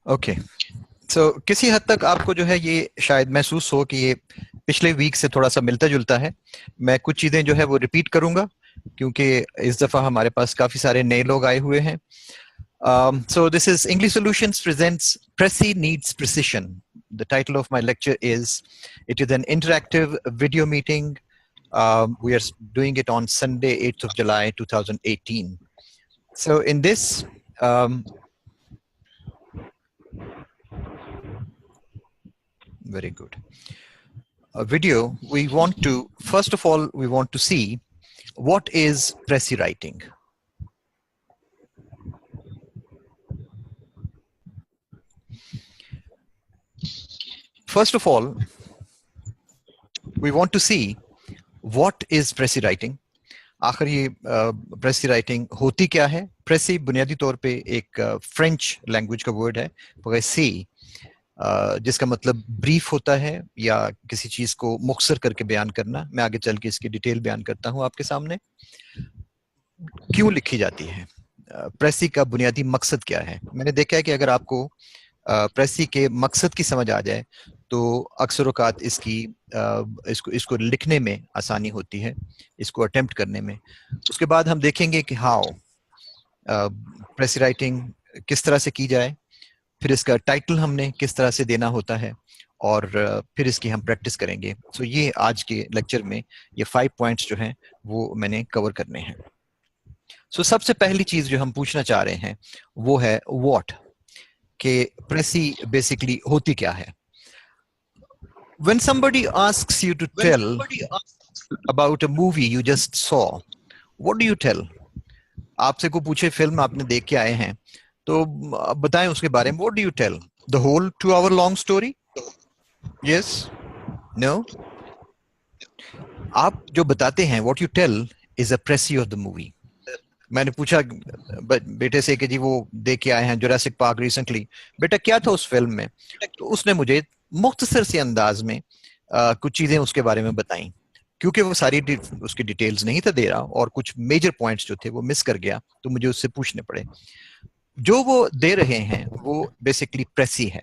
Okay, सो किसी हद तक आपको जो है ये शायद महसूस हो कि ये पिछले वीक से थोड़ा सा मिलता जुलता है। मैं कुछ चीजें जो है वो रिपीट करूंगा क्योंकि इस दफा हमारे पास काफी सारे नए लोग आए हुए हैं। So this is English Solutions presents Pressy Needs Precision. The title of my lecture is, it is an interactive video meeting. We are doing it on Sunday, 8th of July, 2018. So in this very good video, we want to, first of all, we want to see what is Pressy writing. First of all, we want to see what is Pressy writing. आखिर ये प्रेसी writing होती क्या है? प्रेसी बुनियादी तौर पे एक French language का वर्ड है, प्रेसी, जिसका मतलब ब्रीफ होता है या किसी चीज को मुख्तसर करके बयान करना। मैं आगे चल के इसकी डिटेल बयान करता हूं आपके सामने। क्यों लिखी जाती है? प्रेसी का बुनियादी मकसद क्या है? मैंने देखा है कि अगर आपको प्रेसी के मकसद की समझ आ जाए तो अक्सर औकात इसको लिखने में आसानी होती है, इसको अटेम्प्ट करने में। उसके बाद हम देखेंगे कि हाउ प्रेसी राइटिंग किस तरह से की जाए, फिर इसका टाइटल हमने किस तरह से देना होता है, और फिर इसकी हम प्रैक्टिस करेंगे। सो ये आज के लेक्चर में ये 5 पॉइंट्स जो हैं वो मैंने कवर करने हैं। सो सबसे पहली चीज जो हम पूछना चाह रहे हैं वो है व्हाट, कि प्रेसी बेसिकली होती क्या है। When somebody asks you to tell about a movie you just saw, what do you tell? आपसे को पूछे फिल्म आपने देख के आए हैं तो बताएं उसके बारे में। What do you tell? The whole 2 hour long story? Yes? No? आप जो बताते हैं, what you tell is a précis of the movie. मैंने पूछा बेटे से कि जी वो देख के आए हैं जुरासिक पार्क रिसेंटली, बेटा क्या था उस फिल्म में? तो उसने मुझे मुख्तसर से अंदाज में कुछ चीजें उसके बारे में बताई, क्योंकि वो सारी उसकी डिटेल्स नहीं था दे रहा और कुछ मेजर पॉइंट्स जो थे वो मिस कर गया, तो मुझे उससे पूछने पड़े। जो वो दे रहे हैं वो बेसिकली प्रेसी है।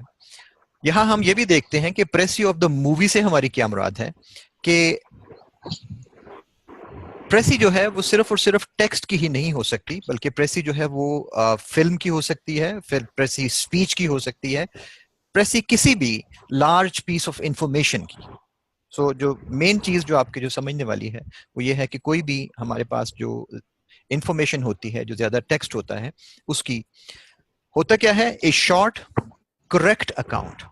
यहाँ हम ये भी देखते हैं कि प्रेसी ऑफ द मूवी से हमारी क्या मुराद है, कि प्रेसी जो है वो सिर्फ और सिर्फ टेक्स्ट की ही नहीं हो सकती, बल्कि प्रेसी जो है वो फिल्म की हो सकती है, फिर प्रेसी स्पीच की हो सकती है, प्रेसी किसी भी लार्ज पीस ऑफ इंफॉर्मेशन की। सो जो मेन चीज जो आपके जो समझने वाली है वो ये है कि कोई भी हमारे पास जो इंफॉर्मेशन होती है, जो ज्यादा टेक्स्ट होता है, उसकी होता क्या है? ए शॉर्ट करेक्ट अकाउंट।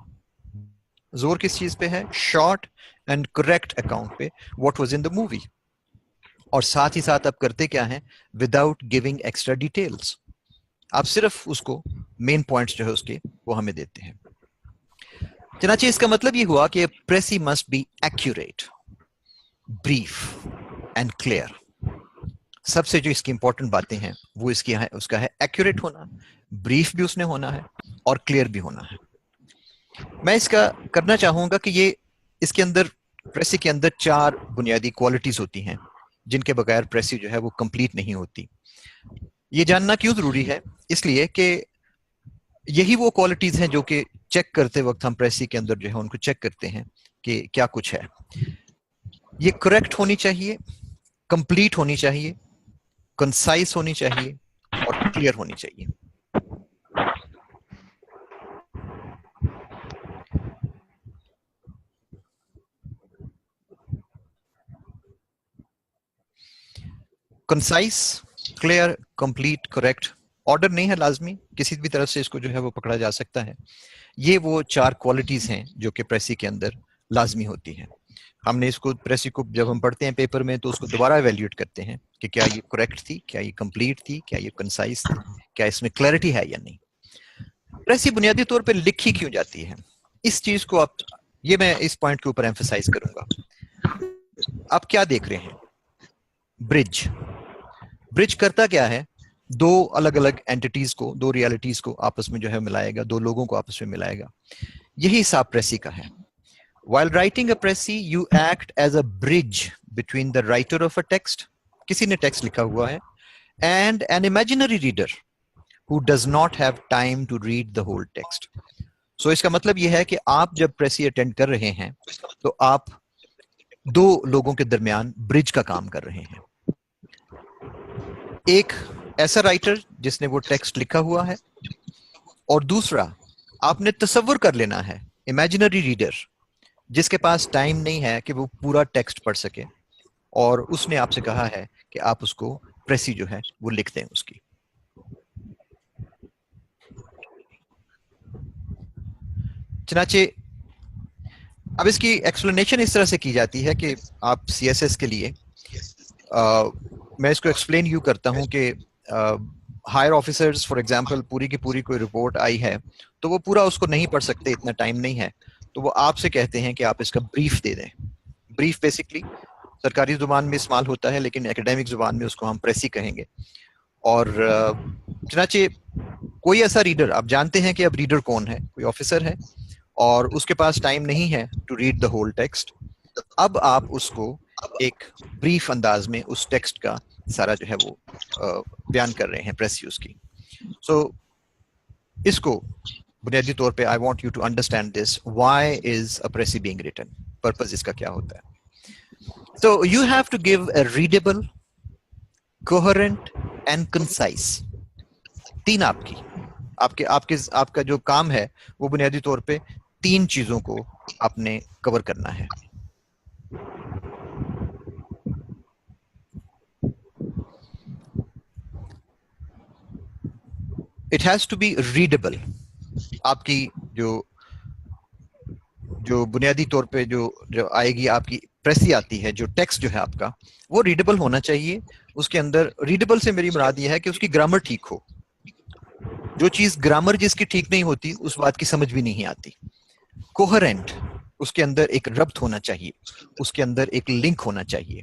जोर किस चीज पे है? शॉर्ट एंड करेक्ट अकाउंट पे, what was in the movie. और साथ ही साथ आप करते क्या है? विदाउट गिविंग एक्स्ट्रा डिटेल्स, आप सिर्फ उसको मेन पॉइंट्स जो है उसके वो हमें देते हैं। चनाचे इसका मतलब ये हुआ कि precis must be accurate, brief and clear. सबसे जो इसकी इंपॉर्टेंट बातें हैं वो इसकी है, उसका है एक्यूरेट होना, ब्रीफ भी उसने होना है और क्लियर भी होना है। मैं इसका करना चाहूंगा कि ये इसके अंदर, प्रेसी के अंदर 4 बुनियादी क्वालिटीज होती हैं जिनके बगैर प्रेसी जो है वो कंप्लीट नहीं होती। ये जानना क्यों जरूरी है? इसलिए कि यही वो क्वालिटीज हैं जो कि चेक करते वक्त हम प्रेसी के अंदर जो है उनको चेक करते हैं कि क्या कुछ है। ये करेक्ट होनी चाहिए, कंप्लीट होनी चाहिए, कंसाइज होनी चाहिए और क्लियर होनी चाहिए। Concise, clear, complete, correct. Order नहीं है लाजमी, किसी भी तरफ से इसको जो है वो पकड़ा जा सकता है। ये वो 4 क्वालिटीज हैं जो कि प्रेसी के अंदर लाजमी होती हैं। हमने इसको प्रेसी को जब हम पढ़ते हैं पेपर में तो उसको दोबारा एवेल्यूएट करते हैं कि क्या ये करेक्ट थी, क्या ये कंप्लीट थी, क्या ये कंसाइज थी, क्या इसमें क्लैरिटी है या नहीं। प्रेसी बुनियादी तौर पर लिखी क्यों जाती है, इस चीज को आप, ये मैं इस पॉइंट के ऊपर एम्फसाइज करूंगा। आप क्या देख रहे हैं? ब्रिज। ब्रिज करता क्या है? 2 अलग अलग एंटिटीज को, 2 रियलिटीज को आपस में जो है मिलाएगा, 2 लोगों को आपस में मिलाएगा। यही हिसाब प्रेसी का है। While writing a précis, you act as a bridge between the writer of a text, किसी ने टेक्स्ट लिखा हुआ है, and an imaginary reader, who does not have time to read the whole text. So इसका मतलब यह है कि आप जब प्रेसी अटेंड कर रहे हैं तो आप दो लोगों के दरमियान ब्रिज का काम कर रहे हैं. एक ऐसा राइटर जिसने वो टेक्स्ट लिखा हुआ है, और दूसरा आपने तसव्वुर कर लेना है, इमेजिनरी रीडर जिसके पास टाइम नहीं है कि वो पूरा टेक्स्ट पढ़ सके, और उसने आपसे कहा है कि आप उसको प्रेसी जो है वो लिख दें उसकी. चनाचे अब इसकी एक्सप्लेनेशन इस तरह से की जाती है कि आप CSS के लिए मैं इसको एक्सप्लेन यूं करता हूं कि हायर ऑफिसर्स फॉर एग्जांपल पूरी की पूरी कोई रिपोर्ट आई है तो वो पूरा उसको नहीं पढ़ सकते, इतना टाइम नहीं है, तो वो आपसे कहते हैं कि आप इसका ब्रीफ दे दें. ब्रीफ बेसिकली सरकारी जुबान में इस्तेमाल होता है, लेकिन एकेडमिक जुबान में उसको हम प्रेसी कहेंगे. और चनाचे कोई ऐसा रीडर, आप जानते हैं कि अब रीडर कौन है, कोई ऑफिसर है और उसके पास टाइम नहीं है to read the whole text. अब आप उसको एक ब्रीफ अंदाज में उस टेक्स्ट का सारा जो है वो बयान कर रहे हैं प्रेसी उसकी. सो इसको बुनियादी तौर पे I want you to understand this, why is a precis being written, purpose इसका क्या होता है. So you have to give a readable, coherent and concise. तीन आपका जो काम है वो बुनियादी तौर पे तीन चीजों को आपने कवर करना है. It has to be readable. आपकी जो बुनियादी तौर पे जो आएगी, आपकी प्रेसी आती है, जो टेक्स्ट जो है आपका वो रीडेबल होना चाहिए. उसके अंदर रीडेबल से मेरी मुराद ये है कि उसकी ग्रामर ठीक हो. जो चीज ग्रामर जिसकी ठीक नहीं होती उस बात की समझ भी नहीं आती. कोहेरेंट, उसके अंदर एक रब्त होना चाहिए, उसके अंदर एक लिंक होना चाहिए,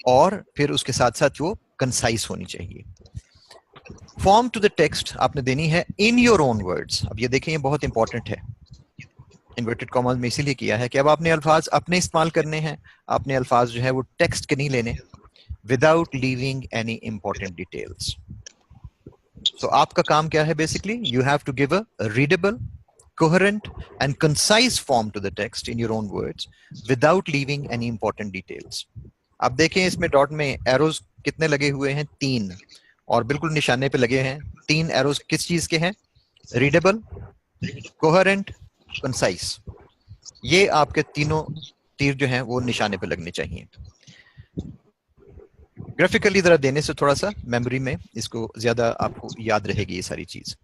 और फिर उसके साथ साथ वो कंसाइज होनी चाहिए. फॉर्म टू द टेक्स्ट आपने देनी है इन योर ओन वर्ड्स. अब ये देखें, ये बहुत इंपॉर्टेंट है, इन्वर्टेड कॉमास में इसीलिए किया है कि अब आपने अल्फाज अपने इस्तेमाल करने हैं. आपने अल्फाज जो है वो टेक्स्ट के नहीं लेने, without leaving any important details. So आपका काम क्या है basically, you have to give a readable, coherent and concise form to the text in your own words without leaving any important details. आप देखें इसमें डॉट में एरोज कितने लगे हुए हैं, 3, और बिल्कुल निशाने पे लगे हैं. 3 एरोज किस चीज के हैं, रीडेबल, कोहेरेंट, कंसाइज. ये आपके तीनों तीर जो हैं वो निशाने पे लगने चाहिए. ग्राफिकली जरा देने से थोड़ा सा मेमोरी में इसको ज्यादा आपको याद रहेगी ये सारी चीज.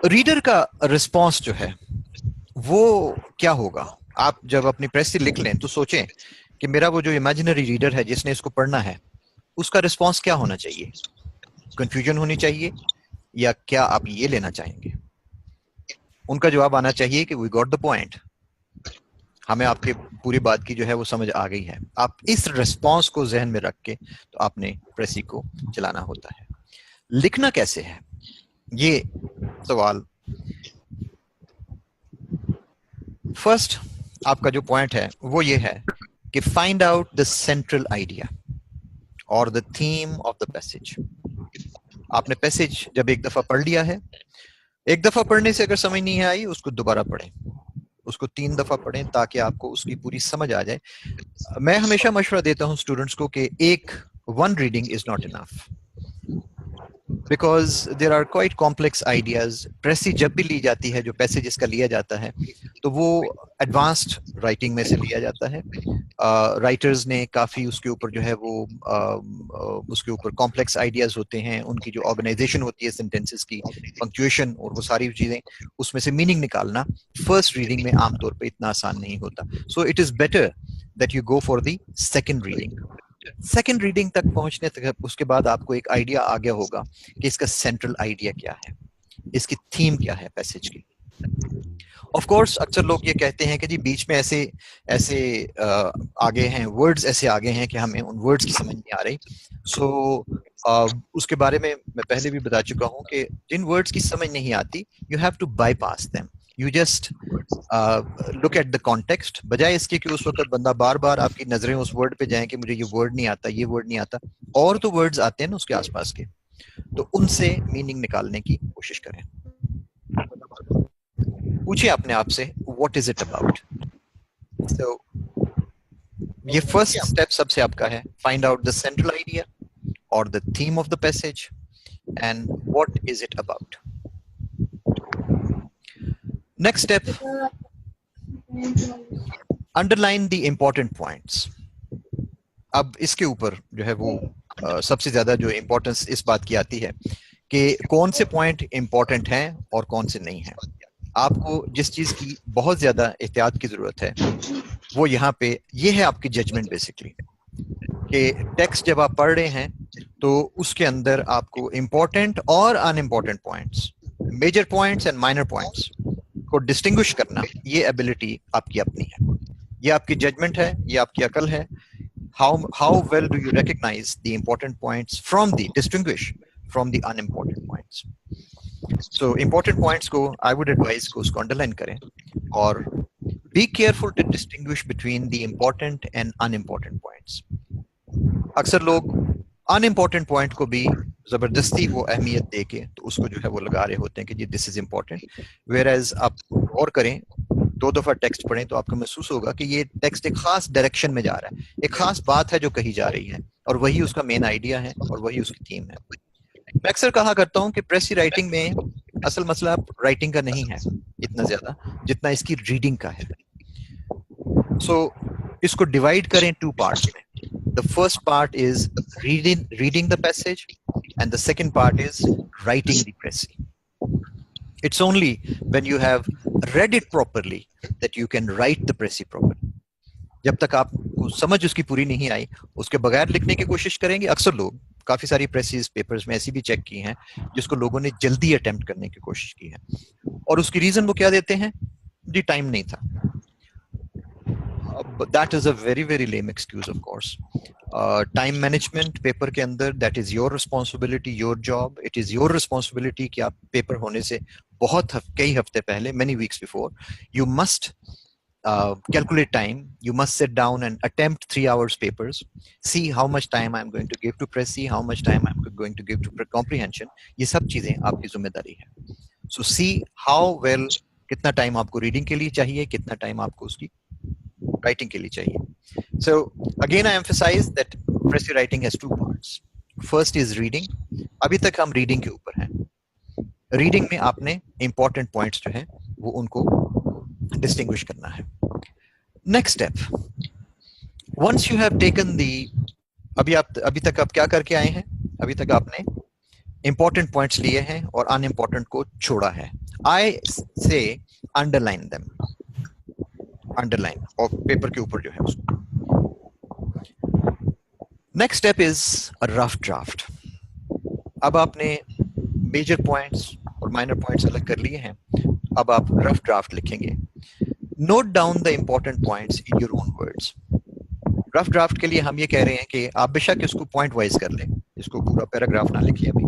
रीडर का रिस्पॉन्स जो है वो क्या होगा. आप जब अपनी प्रेसी लिख लें तो सोचें कि मेरा वो जो इमेजिनरी रीडर है जिसने इसको पढ़ना है उसका रिस्पॉन्स क्या होना चाहिए. कंफ्यूजन होनी चाहिए, या क्या आप ये लेना चाहेंगे, उनका जवाब आना चाहिए कि वी गॉट द पॉइंट, हमें आपके पूरी बात की जो है वो समझ आ गई है. आप इस रिस्पॉन्स को जहन में रख के तो आपने प्रेसी को चलाना होता है. लिखना कैसे है, ये सवाल. फर्स्ट आपका जो पॉइंट है वो ये है कि find out the central idea और the theme of the passage. आपने पैसेज जब एक दफा पढ़ लिया है, एक दफा पढ़ने से अगर समझ नहीं आई उसको दोबारा पढ़ें, उसको 3 दफा पढ़ें ताकि आपको उसकी पूरी समझ आ जाए. मैं हमेशा मशवरा देता हूं स्टूडेंट्स को कि one reading is not enough, because there are quite complex ideas. Precis जब भी ली जाती है, जो पैसेज इसका लिया जाता है तो वो एडवांस्ड राइटिंग में से लिया जाता है. राइटर्स ने काफ़ी उसके ऊपर जो है वो उसके ऊपर कॉम्प्लेक्स आइडियाज होते हैं, उनकी जो ऑर्गेनाइजेशन होती है सेंटेंसेस की, पंक्चुएशन और वो सारी चीज़ें, उसमें से मीनिंग निकालना फर्स्ट रीडिंग में आमतौर पर इतना आसान नहीं होता. So it is better that you go for the second reading. Second reading तक पहुंचने तक उसके बाद आपको एक आइडिया आ गया होगा कि इसका सेंट्रल आइडिया क्या है, इसकी थीम क्या है पैसेज की. ऑफ कोर्स अक्सर लोग ये कहते हैं कि जी बीच में ऐसे आगे हैं वर्ड्स, ऐसे आगे हैं कि हमें उन वर्ड्स की समझ नहीं आ रही. सो उसके बारे में मैं पहले भी बता चुका हूं कि जिन वर्ड्स की समझ नहीं आती, you have to bypass them. You just look at the context, बजाय इसके कि उस वक्त बंदा बार बार आपकी नजरें उस वर्ड पे जाएं कि मुझे ये वर्ड नहीं आता, ये वर्ड नहीं आता. और तो वर्ड्स आते हैं ना उसके आसपास के, तो उनसे मीनिंग निकालने की कोशिश करें। पूछिए अपने आप से what is it about. So ये फर्स्ट स्टेप सबसे आपका है, find out the central idea और the theme of the passage and what is it about. Next step, underline the important points. अब इसके ऊपर जो है वो सबसे ज्यादा जो इम्पोर्टेंस इस बात की आती है कि कौन से पॉइंट इंपॉर्टेंट हैं और कौन से नहीं हैं। आपको जिस चीज की बहुत ज्यादा एहतियात की जरूरत है वो यहाँ पे ये है आपकी जजमेंट बेसिकली, कि टेक्स्ट जब आप पढ़ रहे हैं तो उसके अंदर आपको इंपॉर्टेंट और unimportant points, major points and minor points को डिस्टिंग्विश करना, ये एबिलिटी आपकी अपनी है, ये आपकी जजमेंट है, ये आपकी अकल है। How well do you recognize the important points from the distinguish from the unimportant points? So important points को I would advise को उसको underline करें और be careful to distinguish between the important and unimportant points. अक्सर लोग unimportant point को भी जबरदस्ती वो अहमियत दे के तो उसको जो है वो लगा रहे होते हैं कि जी दिस इज इम्पोर्टेंट, whereas आप और करें, 2 दफा टेक्स्ट पढ़ें तो आपको महसूस होगा कि ये टेक्स्ट एक खास डायरेक्शन में जा रहा है, एक खास बात है जो कही जा रही है और वही उसका मेन आइडिया है और वही उसकी थीम है। मैं अक्सर कहा करता हूँ कि प्रेसी राइटिंग में असल मसला राइटिंग का नहीं है इतना ज्यादा जितना इसकी रीडिंग का है। सो इसको डिवाइड करें 2 पार्ट्स में। The first part is reading the passage and the second part is writing the précis. It's only when you have read it properly that you can write the précis properly. जब तक आपको समझ उसकी पूरी नहीं आई उसके बगैर लिखने की कोशिश करेंगे। अक्सर लोग काफी सारी प्रेसिस पेपर्स में ऐसी भी चेक की हैं जिसको लोगों ने जल्दी अटेम्प्ट करने की कोशिश की है और उसकी रीजन वो क्या देते हैं, जी टाइम नहीं था। That is a very very lame excuse of course. Time management paper के अंदर, that is your responsibility, your job, it is your responsibility कि आप पेपर होने से कई हफ्ते पहले, many weeks before, you must calculate time, you must sit down and attempt 3 hours papers, see how much time I'm going to give to précis, how much time I'm going to give to comprehension. ये सब चीजें आपकी जिम्मेदारी है। So see how well, कितना time आपको reading के लिए चाहिए, कितना टाइम आपको उसकी राइटिंग के लिए चाहिए। So again I emphasize that précis writing has 2 parts. First is reading. अभी तक हम रीडिंग के ऊपर हैं। रीडिंग में आपने इंपॉर्टेंट पॉइंट्स जो हैं वो उनको डिस्टिंग्विश करना है। Next step, once you have taken the, अभी तक आप क्या करके आए हैं, अभी तक आपने इंपॉर्टेंट पॉइंट्स लिए हैं और अनइम्पॉर्टेंट को छोड़ा है। आई से अंडरलाइन देम, अंडरलाइन और पेपर के ऊपर जो है उसको। Next step is a rough draft. अब आपने मेजर पॉइंट्स और माइनर पॉइंट्स अलग कर लिए हैं, अब आप रफ ड्राफ्ट लिखेंगे। Note down the important points in your own words. Rough draft के लिए हम ये कह रहे हैं कि आप बेशक इसको पॉइंट वाइज कर लें, इसको पूरा पैराग्राफ ना लिखिए अभी,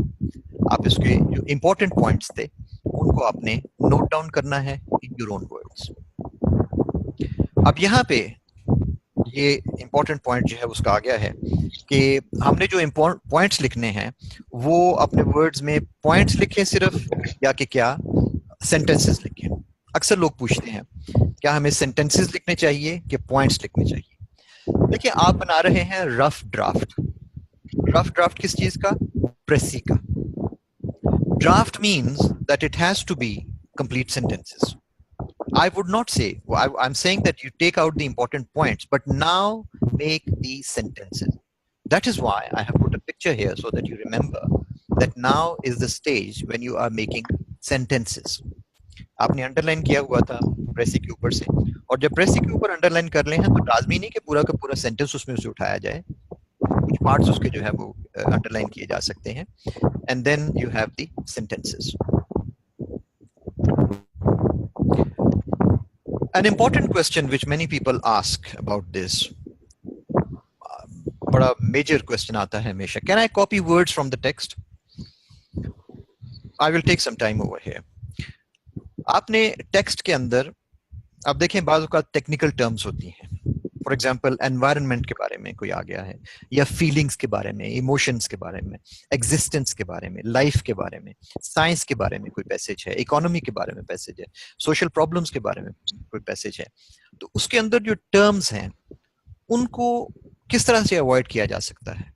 आप इसके जो इंपॉर्टेंट पॉइंट्स थे उनको आपने नोट डाउन करना है इन योर ओन वर्ड्स। अब यहाँ पे ये इंपॉर्टेंट पॉइंट जो है उसका आ गया है कि हमने जो इंपॉर्टेंट पॉइंट्स लिखने हैं वो अपने वर्ड्स में पॉइंट्स लिखें सिर्फ, या कि क्या सेंटेंसेस लिखें। अक्सर लोग पूछते हैं क्या हमें सेंटेंसेस लिखने चाहिए कि पॉइंट्स लिखने चाहिए। देखिए आप बना रहे हैं रफ ड्राफ्ट। रफ ड्राफ्ट किस चीज का, प्रेसी का। Draft means that it has to be complete sentences. I would not say, I'm saying that you take out the important points, but now make the sentences. That is why I have put a picture here so that you remember that now is the stage when you are making sentences. आपने underline किया हुआ था प्रेसी के ऊपर से, और जब प्रेसी के ऊपर अंडरलाइन कर ले हैं तो लाजमी नहीं कि पूरा का पूरा सेंटेंस उसमें से उठाया जाए, कुछ पार्ट्स उसके जो है वो अंडरलाइन किए जा सकते हैं, and then you have the sentences. An important question which many people ask about this, बड़ा major question आता है हमेशा, can I copy words from the text? I will take some time over here. आपने text के अंदर, अब देखें बाज़ औक़ात टेक्निकल टर्म्स होती हैं, फॉर एग्जाम्पल एनवायरनमेंट के बारे में कोई आ गया है, या फीलिंग्स के बारे में, इमोशंस के बारे में, एग्जिस्टेंस के बारे में, लाइफ के बारे में, साइंस के बारे में कोई पैसेज है, इकोनॉमी के बारे में पैसेज है, सोशल प्रॉब्लम्स के बारे में कोई पैसेज है, तो उसके अंदर जो टर्म्स हैं उनको किस तरह से अवॉइड किया जा सकता है?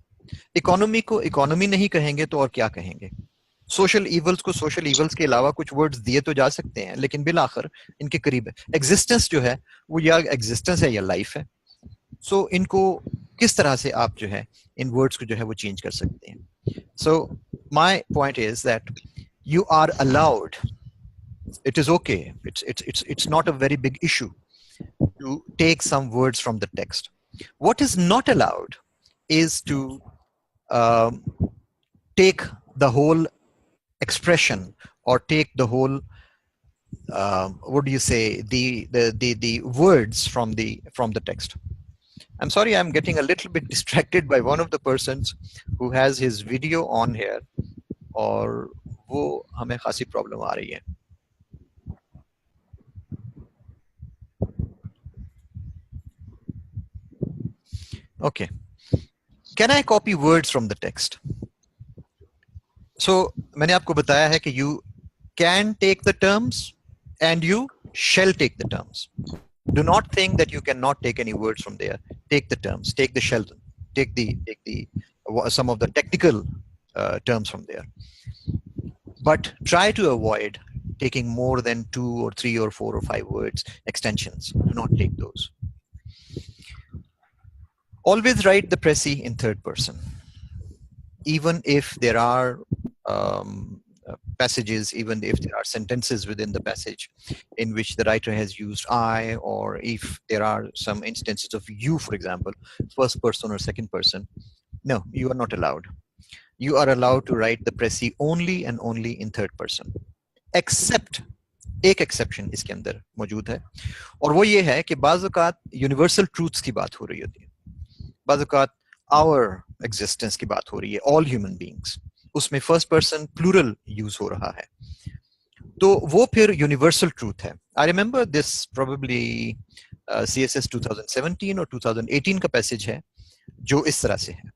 इकोनॉमी को इकोनॉमी नहीं कहेंगे तो और क्या कहेंगे? सोशल इवल्स को सोशल इवल्स के अलावा कुछ वर्ड्स दिए तो जा सकते हैं, लेकिन बिल आखिर इनके करीब है। एग्जिस्टेंस जो है वो या एग्जिस्टेंस है या लाइफ है। सो इनको किस तरह से आप जो है इन वर्ड्स को जो है वो चेंज कर सकते हैं? So my point is that you are allowed, it is okay, it's not a very big issue to take some words from the text. What is not allowed is to um, take the whole expression or take the whole what do you say, the words from the text. I'm sorry, I'm getting a little bit distracted by one of the persons who has his video on here, और वो हमें खासी problem आ रही है. Okay, can I copy words from the text? So मैंने आपको बताया है कि you can take the terms and you shall take the terms. Do not think that you cannot take any words from there. Take the terms, take the shall, take the some of the technical terms from there. But try to avoid taking more than 2 or 3 or 4 or 5 words, extensions. Do not take those. Always write the précis in third person. Even if there are passages, even if there are sentences within the passage in which the writer has used I, or if there are some instances of you, for example, first person or second person, no, you are not allowed. You are allowed to write the précis only and only in third person. Except, एक exception इसके अंदर मौजूद है, और वो ये है कि बाज़ औक़ात universal truths की बात हो रही होती है, बाज़ औक़ात our existence की बात हो रही है, all human beings, उसमें first person plural use हो रहा है, तो वो फिर universal truth है. I remember this probably CSS 2017 और 2018 का पैसेज है जो इस तरह से है,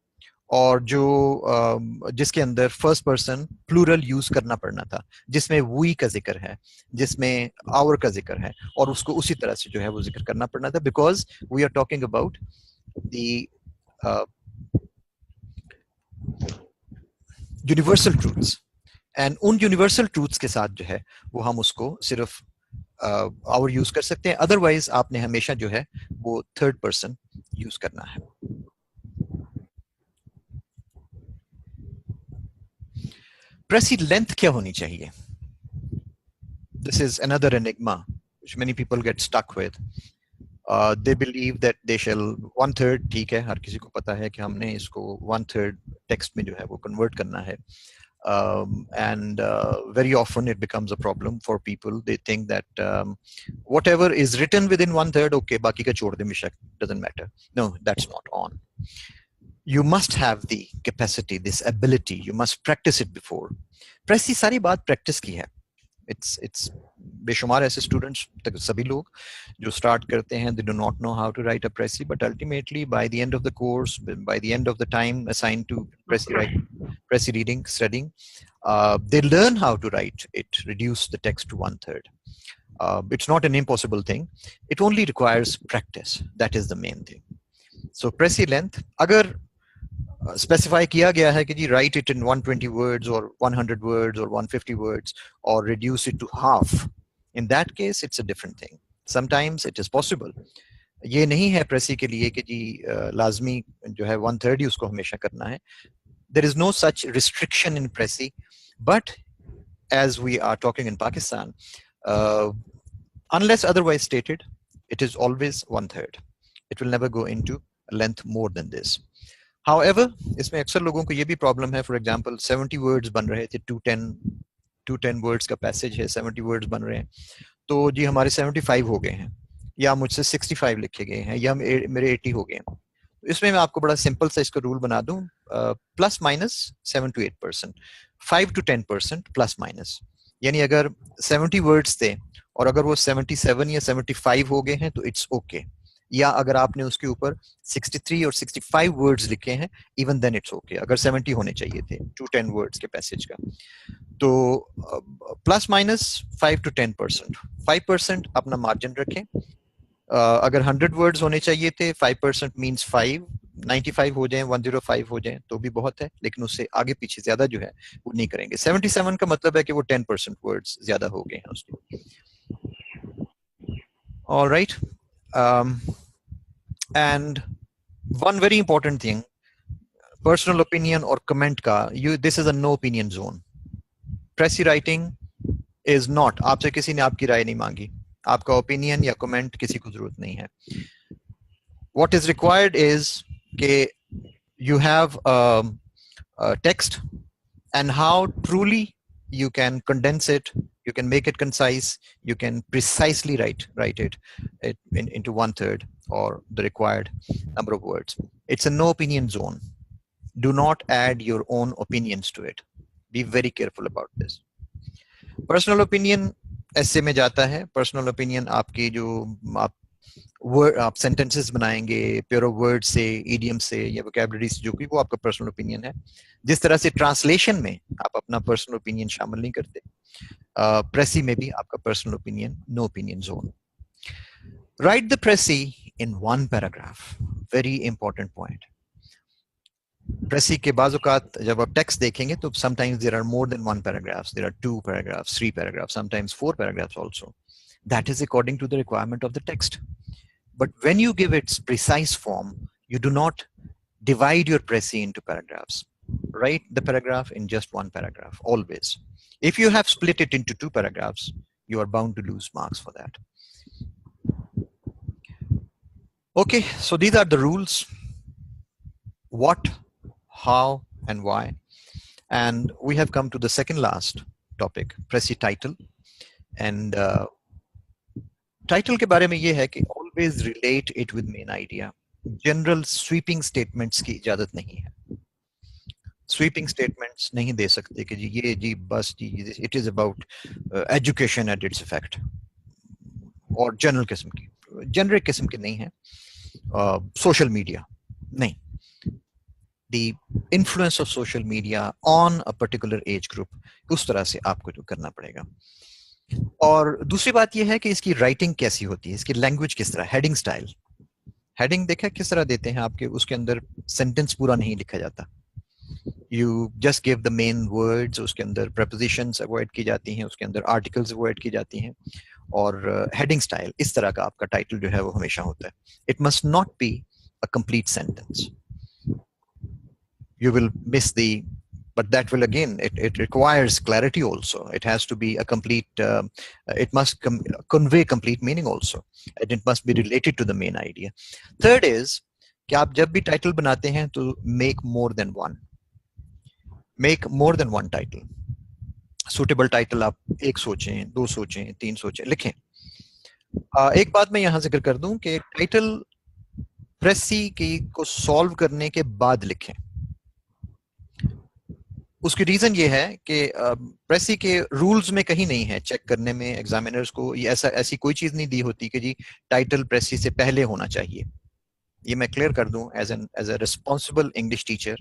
और जो जिसके अंदर फर्स्ट पर्सन प्लूरल यूज करना पड़ना था, जिसमें वी का जिक्र है, जिसमें आवर का जिक्र है, और उसको उसी तरह से जो है वो जिक्र करना पड़ना था, because we are talking about the universal truths, and उन यूनिवर्सल ट्रूथ्स के साथ जो है वो हम उसको सिर्फ आवर यूज कर सकते हैं. अदरवाइज आपने हमेशा जो है वो थर्ड पर्सन यूज करना है. précis length क्या होनी चाहिए? This is another enigma which many people get stuck with. They believe that they shall 1/3, ठीक है, हर किसी को पता है कि हमने इसको 1/3 text में जो है वो convert करना है, and very often it becomes a problem for people. They think that whatever is written within 1/3, okay, बाकी का छोड़ दे बेशक, doesn't matter. No, that's not on. You must have the capacity, this ability. You must practice it before. précis सारी बात practice की है. It's बेशुमार ऐसे students, सभी लोग जो start करते हैं, they do not know how to write a précis, but ultimately by the end of the course, by the end of the time assigned to précis reading, studying, they learn how to write it, reduce the text to 1/3. It's not an impossible thing. It only requires practice. That is the main thing. So précis length, अगर specify किया गया है कि जी write it in 120 words or 100 words or 150 words or reduce it to half, in that case it's a different thing. Sometimes it is possible. ये नहीं है précis के लिए कि जी लाजमी जो है 1/3 ही उसको हमेशा करना है. There is no such restriction in précis, but as we are talking in Pakistan, unless otherwise stated, it is always 1/3. It will never go into length more than this. However, इसमें अक्सर लोगों को ये भी प्रॉब्लम है. For example 70 words बन रहे थे, 210 वर्ड्स का पैसेज है, 70 वर्ड्स बन रहे हैं, तो जी हमारे 75 हो गए हैं, या मुझसे 65 लिखे गए हैं, या मेरे 80 हो गए हैं. इसमें मैं आपको बड़ा सिंपल सा इसका रूल बना दूं, plus minus 7 to 8%, 5 to 10% plus minus. यानी अगर 70 वर्ड्स थे और अगर वो 77 या 75 हो गए हैं तो इट्स ओके. या अगर आपने उसके ऊपर 63 और 65 वर्ड्स लिखे हैं, इवन देन इट्स ओके। अगर 70 होने चाहिए थे 210 वर्ड्स के पैसेज का, तो प्लस माइनस 5 to 10%, 5% अपना मार्जिन रखें। अगर 100 वर्ड्स होने चाहिए थे, 5% मीन्स 5, 95 हो जाए, 105 हो जाए तो भी बहुत है, लेकिन उससे आगे पीछे ज्यादा जो है वो नहीं करेंगे। 77 का मतलब है कि वो 10% वर्ड्स ज्यादा हो गए हैं उसके। All right. And one very important thing, personal opinion or comment का, this is a no opinion zone. Pressy writing is not, आपसे किसी ने आपकी राय नहीं मांगी, आपका ओपिनियन या कमेंट किसी को जरूरत नहीं है। What is required is कि you have a text and how truly you can condense it, you can make it concise, you can precisely write it into 1/3 or the required number of words. It's a no opinion zone. Do not add your own opinions to it. Be very careful about this. Personal opinion ऐसे में जाता है। Personal opinion आपकी जो आप sentences बनाएंगे pair of word से, idiom से या वोकैबुलरी से, जो भी वो आपका पर्सनल ओपिनियन है। जिस तरह से ट्रांसलेशन में आप अपना पर्सनल ओपिनियन शामिल नहीं करते, प्रेसी में भी आपका personal opinion no opinion zone. Write the precis in 1 paragraph, very important point. Precis के बाजुकात जब आप टेक्स्ट देखेंगे तो sometimes there are more than 1 paragraphs, there are 2 paragraphs, 3 paragraphs, sometimes 4 paragraphs also. That is according to the requirement of the text. But when you give its precise form, you do not divide your précis into paragraphs. Write the paragraph in just 1 paragraph, always. If you have split it into 2 paragraphs, you are bound to lose marks for that. Okay, so these are the rules. What, how, and why. And we have come to the second last topic, précis title. And title के बारे में ये है कि always relate it with main idea. General sweeping statements की इजाजत नहीं है। स्वीपिंग स्टेटमेंट्स नहीं दे सकते कि जी ये जी बस जी it is about education at its effect, और जनरल किस्म की, जेनरिक किस्म की नहीं है। सोशल मीडिया नहीं, the influence of social media on a particular age group, उस तरह से आपको जो करना पड़ेगा। और दूसरी बात यह है कि इसकी राइटिंग कैसी होती है, इसकी लैंग्वेज किस तरह, हेडिंग स्टाइल। हेडिंग देखा किस तरह देते हैं आपके, उसके अंदर सेंटेंस पूरा नहीं लिखा जाता। You just give the main words, उसके अंदर प्रपोजिशंस अवॉइड की जाती हैं, उसके अंदर आर्टिकल्स अवॉइड की जाती हैं। और हेडिंग स्टाइल इस तरह का आपका टाइटल जो है वो हमेशा होता है। It must not be a complete sentence, you will miss the, but that will again, it requires clarity also. It has to be a complete, it must convey complete meaning also, and it must be related to the main idea. Third is कि आप जब भी title बनाते हैं तो make more than one title. Suitable title आप 1 सोचें, 2 सोचें, 3 सोचें, लिखें। एक बात मैं यहाँ जिक्र कर दूं कि टाइटल प्रेसी को सॉल्व करने के बाद लिखें। उसकी रीजन ये है कि प्रेसी के रूल्स में कहीं नहीं है चेक करने में एग्जामिनर्स को, ये ऐसी कोई चीज नहीं दी होती कि जी टाइटल प्रेसी से पहले होना चाहिए। ये मैं क्लियर कर दूं as a responsible English teacher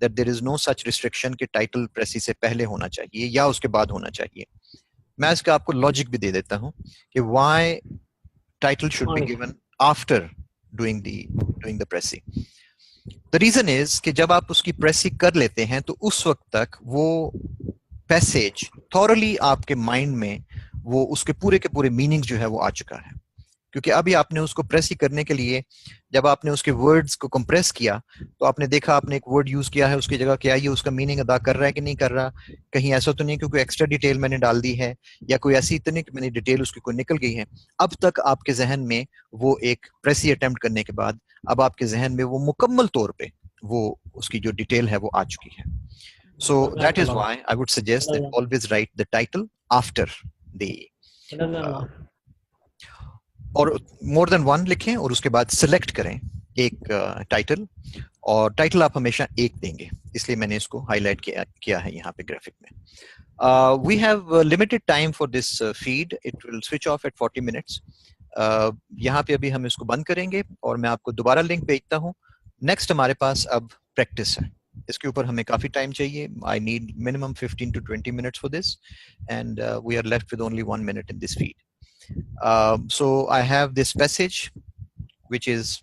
that there is no such restriction कि टाइटल प्रेसी से पहले होना चाहिए या उसके बाद होना चाहिए। मैं इसका आपको लॉजिक भी दे देता हूं कि why title should be given after doing the precis. The reason is कि जब आप उसकी प्रेसी कर लेते हैं तो उस वक्त तक वो पैसेज थॉरली आपके माइंड में वो उसके पूरे के पूरे मीनिंग जो है वो आ चुका है। क्योंकि अभी आपने उसको प्रेसी करने के लिए जब आपने उसके वर्ड्स को कंप्रेस किया तो आपने देखा आपने एक वर्ड यूज किया है, उसकी जगह क्या ये उसका मीनिंग अदा कर रहा है कि नहीं कर रहा, कहीं ऐसा तो नहीं क्योंकि एक्स्ट्रा डिटेल मैंने डाल दी है, या कोई ऐसी तो नहीं कि मैंने डिटेल उसकी कोई निकल गई है। अब तक आपके जहन में वो एक प्रेसी अटेम्प्ट करने के बाद अब आपके जहन में वो मुकम्मल तौर पे वो उसकी जो डिटेल है वो आ चुकी है। So that is why I would suggest that always write the title after the और more than one लिखें और उसके बाद select करें एक टाइटल, और टाइटल आप हमेशा एक देंगे, इसलिए मैंने इसको हाईलाइट किया है यहाँ पे ग्राफिक में। We have limited time for this feed. It will switch off at 40 minutes. यहाँ पे अभी हम इसको बंद करेंगे और मैं आपको दोबारा लिंक भेजता हूँ। नेक्स्ट हमारे पास अब प्रैक्टिस है, इसके ऊपर हमें काफी टाइम चाहिए। I need minimum 15 to 20 minutes for this, and we are left with only 1 minute in this feed. So I have this passage which is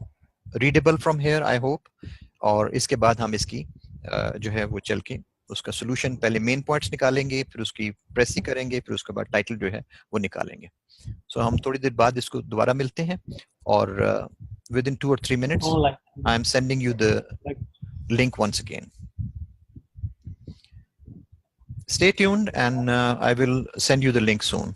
readable from here, I hope. और इसके बाद हम इसकी जो है वो चल के उसका सोल्यूशन, पहले मेन पॉइंट्स निकालेंगे, फिर उसकी प्रेस करेंगे, फिर उसके बाद टाइटल जो है वो निकालेंगे। सो हम थोड़ी देर बाद इसको दोबारा मिलते हैं और within 2 or 3 minutes I am sending you the link once again. Stay tuned and I will send you the link soon.